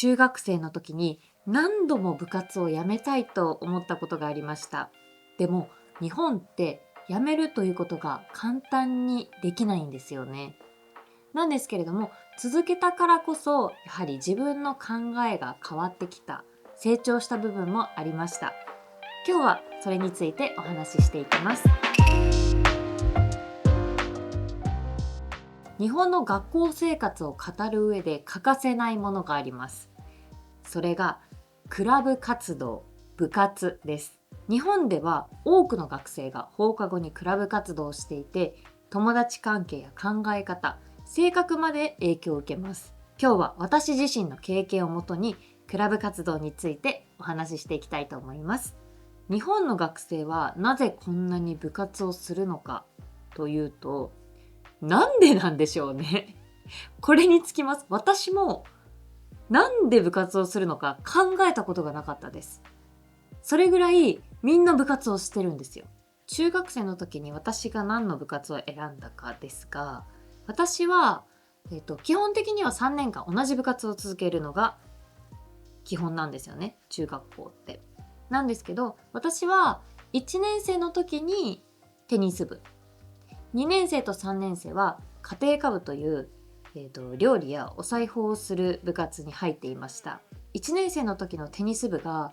中学生の時に何度も部活を辞めたいと思ったことがありました。でも日本って辞めるということが簡単にできないんですよね。なんですけれども、続けたからこそやはり自分の考えが変わってきた、成長した部分もありました。今日はそれについてお話ししていきます。日本の学校生活を語る上で欠かせないものがあります。それがクラブ活動、部活です。日本では多くの学生が放課後にクラブ活動をしていて、友達関係や考え方、性格まで影響を受けます。今日は私自身の経験をもとにクラブ活動についてお話ししていきたいと思います。日本の学生はなぜこんなに部活をするのかというと、なんでなんでしょうね。これにつきます。私もなんで部活をするのか考えたことがなかったです。それぐらいみんな部活をしてるんですよ。中学生の時に私が何の部活を選んだかですが、私は、基本的には3年間同じ部活を続けるのが基本なんですよね、中学校って。なんですけど、私は1年生の時にテニス部、2年生と3年生は家庭科部という、料理やお裁縫をする部活に入っていました。1年生の時のテニス部が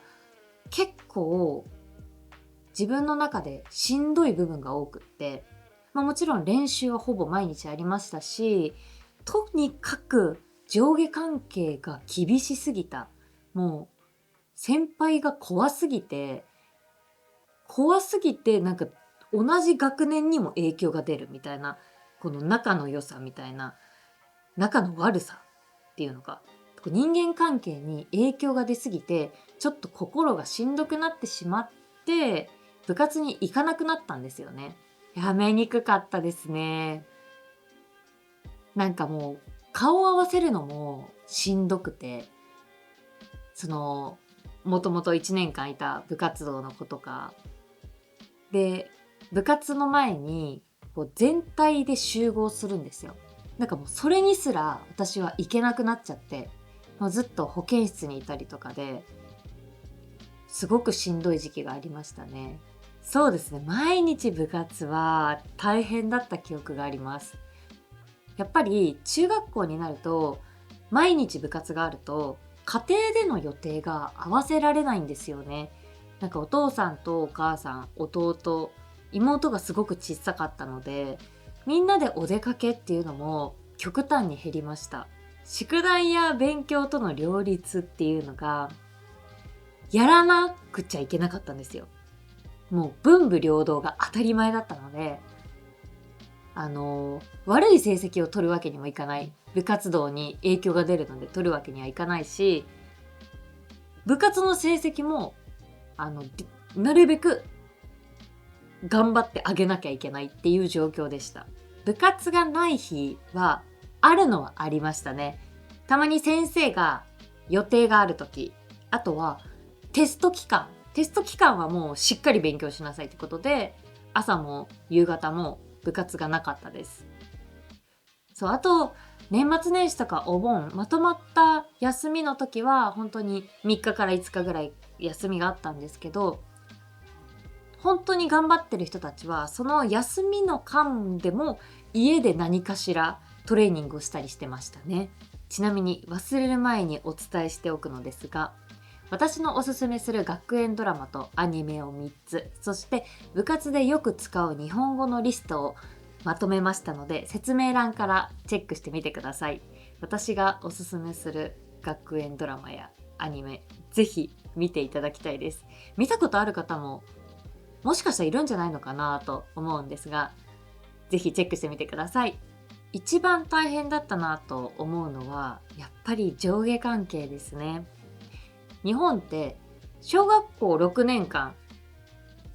結構自分の中でしんどい部分が多くって、もちろん練習はほぼ毎日ありましたし、とにかく上下関係が厳しすぎた。もう先輩が怖すぎてなんか同じ学年にも影響が出るみたいな、この仲の良さみたいな、仲の悪さっていうのか、人間関係に影響が出すぎてちょっと心がしんどくなってしまって、部活に行かなくなったんですよね。やめにくかったですね。なんかもう顔を合わせるのもしんどくて、もともと1年間いた部活動の子とかで、部活の前にこう全体で集合するんですよ。なんかもうそれにすら私は行けなくなっちゃって、もうずっと保健室にいたりとかですごくしんどい時期がありましたね。そうですね、毎日部活は大変だった記憶があります。やっぱり中学校になると毎日部活があると家庭での予定が合わせられないんですよね。なんかお父さんとお母さん、弟、妹がすごく小さかったので、みんなでお出かけっていうのも極端に減りました。宿題や勉強との両立っていうのがやらなくちゃいけなかったんですよ。もう文武両道が当たり前だったので、悪い成績を取るわけにもいかない。部活動に影響が出るので取るわけにはいかないし、部活の成績もなるべく頑張ってあげなきゃいけないっていう状況でした。部活がない日はあるのはありましたね。たまに先生が予定がある時、あとはテスト期間はもうしっかり勉強しなさいってことで、朝も夕方も部活がなかったです。そう、あと年末年始とかお盆、まとまった休みの時は本当に3日から5日ぐらい休みがあったんですけど、本当に頑張ってる人たちはその休みの間でも家で何かしらトレーニングをしたりしてましたね。ちなみに忘れる前にお伝えしておくのですが、私のおすすめする学園ドラマとアニメを3つ、そして部活でよく使う日本語のリストをまとめましたので、説明欄からチェックしてみてください。私がおすすめする学園ドラマやアニメ、ぜひ見ていただきたいです。見たことある方ももしかしたらいるんじゃないのかなと思うんですが、ぜひチェックしてみてください。一番大変だったなと思うのはやっぱり上下関係ですね。日本って小学校6年間、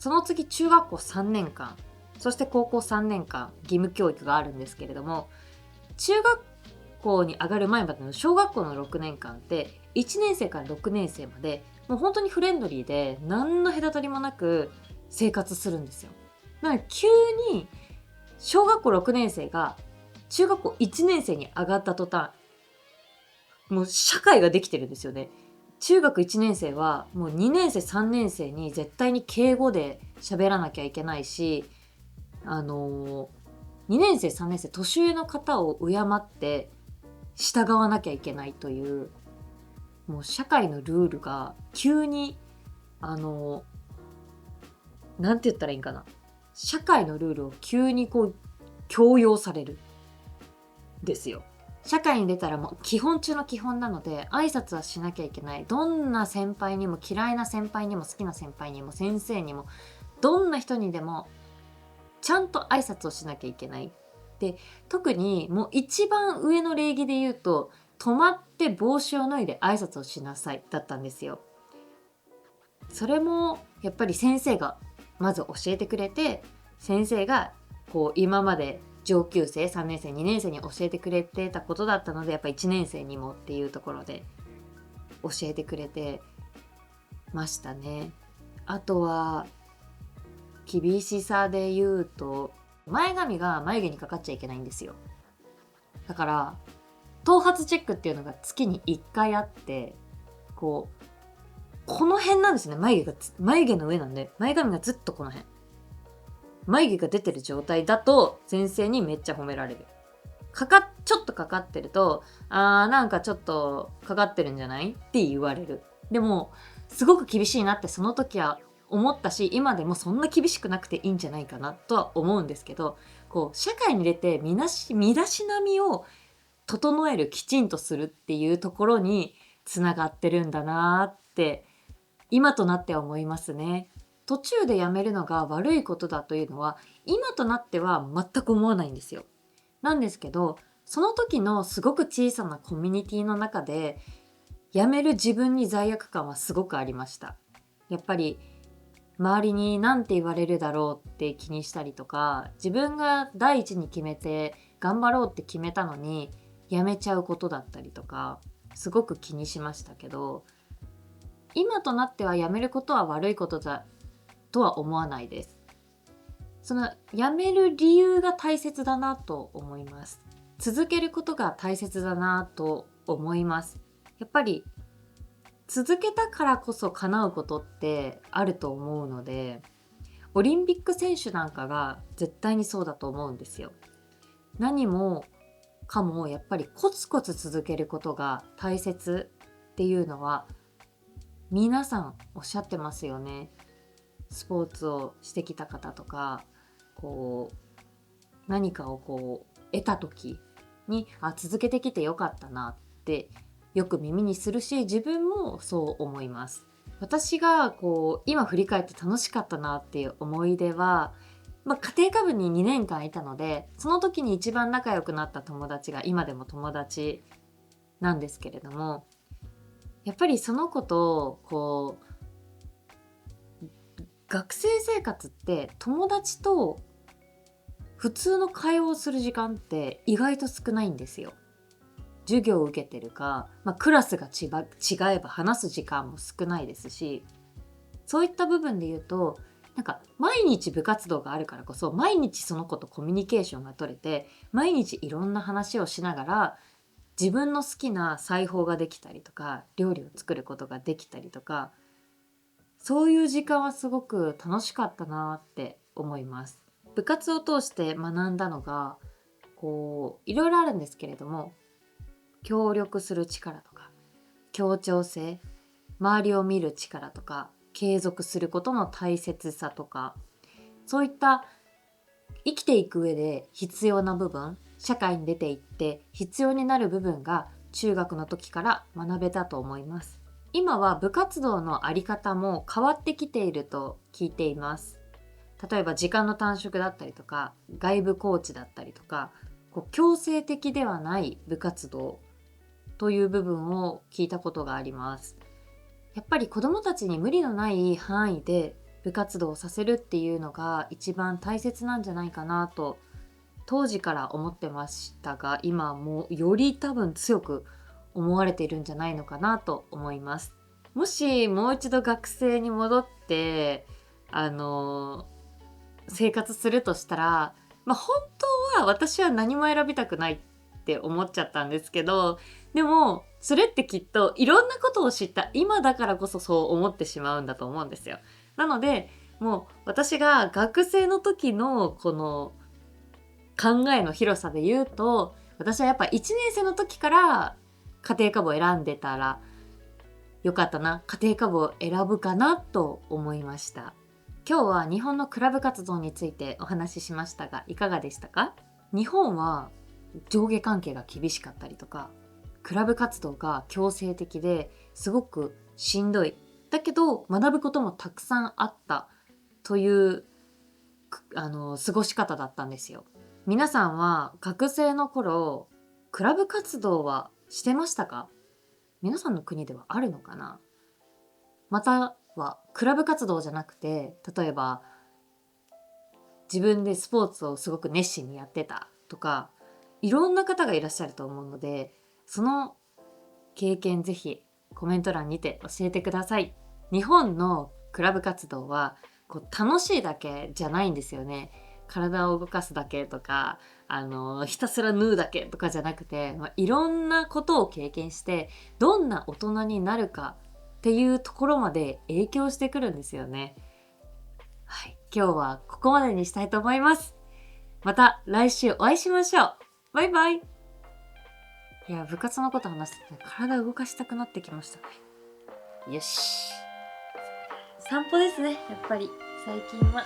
その次中学校3年間、そして高校3年間義務教育があるんですけれども、中学校に上がる前までの小学校の6年間って1年生から6年生までもう本当にフレンドリーで何の隔たりもなく生活するんですよ。なので急に小学校6年生が中学校1年生に上がった途端、もう社会ができてるんですよね。中学1年生はもう2年生3年生に絶対に敬語で喋らなきゃいけないし、2年生3年生年上の方を敬って従わなきゃいけないという、もう社会のルールが急になんて言ったらいいんかな、社会のルールを急にこう強要されるですよ。社会に出たらもう基本中の基本なので挨拶はしなきゃいけない。どんな先輩にも、嫌いな先輩にも、好きな先輩にも、先生にも、どんな人にでもちゃんと挨拶をしなきゃいけない。で、特にもう一番上の礼儀で言うと、止まって帽子を脱いで挨拶をしなさいだったんですよ。それもやっぱり先生がまず教えてくれて、先生がこう今まで上級生3年生2年生に教えてくれてたことだったので、やっぱ1年生にもっていうところで教えてくれてましたね。あとは厳しさで言うと、前髪が眉毛にかかっちゃいけないんですよ。だから頭髪チェックっていうのが月に1回あって、この辺なんですね。眉毛の上なんで、前髪がずっとこの辺、眉毛が出てる状態だと先生にめっちゃ褒められる。ちょっとかかってると、なんかちょっとかかってるんじゃないって言われる。でもすごく厳しいなってその時は思ったし、今でもそんな厳しくなくていいんじゃないかなとは思うんですけど、こう社会に出て身だしなみを整える、きちんとするっていうところにつながってるんだなって今となっては思いますね。途中でやめるのが悪いことだというのは今となっては全く思わないんですよ。なんですけど、その時のすごく小さなコミュニティの中でやめる自分に罪悪感はすごくありました。やっぱり周りに何て言われるだろうって気にしたりとか、自分が第一に決めて頑張ろうって決めたのにやめちゃうことだったりとか、すごく気にしましたけど、今となってはやめることは悪いことだとは思わないです。そのやめる理由が大切だなと思います。続けることが大切だなと思います。やっぱり続けたからこそ叶うことってあると思うので、オリンピック選手なんかが絶対にそうだと思うんですよ。何もかもやっぱりコツコツ続けることが大切っていうのは皆さんおっしゃってますよね。スポーツをしてきた方とか、こう何かを得た時に続けてきてよかったなってよく耳にするし、自分もそう思います。私が今振り返って楽しかったなっていう思い出は、家庭科部に2年間いたので、その時に一番仲良くなった友達が今でも友達なんですけれども、やっぱりその子と学生生活って友達と普通の会話をする時間って意外と少ないんですよ。授業を受けてるか、クラスが違えば話す時間も少ないですし、そういった部分で言うと、なんか毎日部活動があるからこそ、毎日その子とコミュニケーションが取れて、毎日いろんな話をしながら自分の好きな裁縫ができたりとか、料理を作ることができたりとか、そういう時間はすごく楽しかったなって思います。部活を通して学んだのがいろいろあるんですけれども、協力する力とか、協調性、周りを見る力とか、継続することの大切さとか、そういった生きていく上で必要な部分、社会に出ていって必要になる部分が中学の時から学べたと思います。今は部活動のあり方も変わってきていると聞いています。例えば時間の短縮だったりとか、外部コーチだったりとか、強制的ではない部活動という部分を聞いたことがあります。やっぱり子どもたちに無理のない範囲で部活動をさせるっていうのが一番大切なんじゃないかなと当時から思ってましたが、今はもうより多分強く思われているんじゃないのかなと思います。もしもう一度学生に戻って生活するとしたら、本当は私は何も選びたくないって思っちゃったんですけど、でもそれってきっといろんなことを知った今だからこそそう思ってしまうんだと思うんですよ。なのでもう私が学生の時のこの考えの広さで言うと、私はやっぱ1年生の時から家庭科部を選んでたらよかったな、家庭科部を選ぶかなと思いました。今日は日本のクラブ活動についてお話ししましたが、いかがでしたか？日本は上下関係が厳しかったりとか、クラブ活動が強制的ですごくしんどい。だけど学ぶこともたくさんあったという過ごし方だったんですよ。皆さんは学生の頃クラブ活動はしてましたか？皆さんの国ではあるのかな？またはクラブ活動じゃなくて、例えば自分でスポーツをすごく熱心にやってたとか、いろんな方がいらっしゃると思うので、その経験ぜひコメント欄にて教えてください。日本のクラブ活動はこう楽しいだけじゃないんですよね。体を動かすだけとか、ひたすら縫うだけとかじゃなくて、いろんなことを経験してどんな大人になるかっていうところまで影響してくるんですよね。はい、今日はここまでにしたいと思います。また来週お会いしましょう。バイバイ。いや、部活のこと話してて体動かしたくなってきましたね。よし。散歩ですね、やっぱり最近は。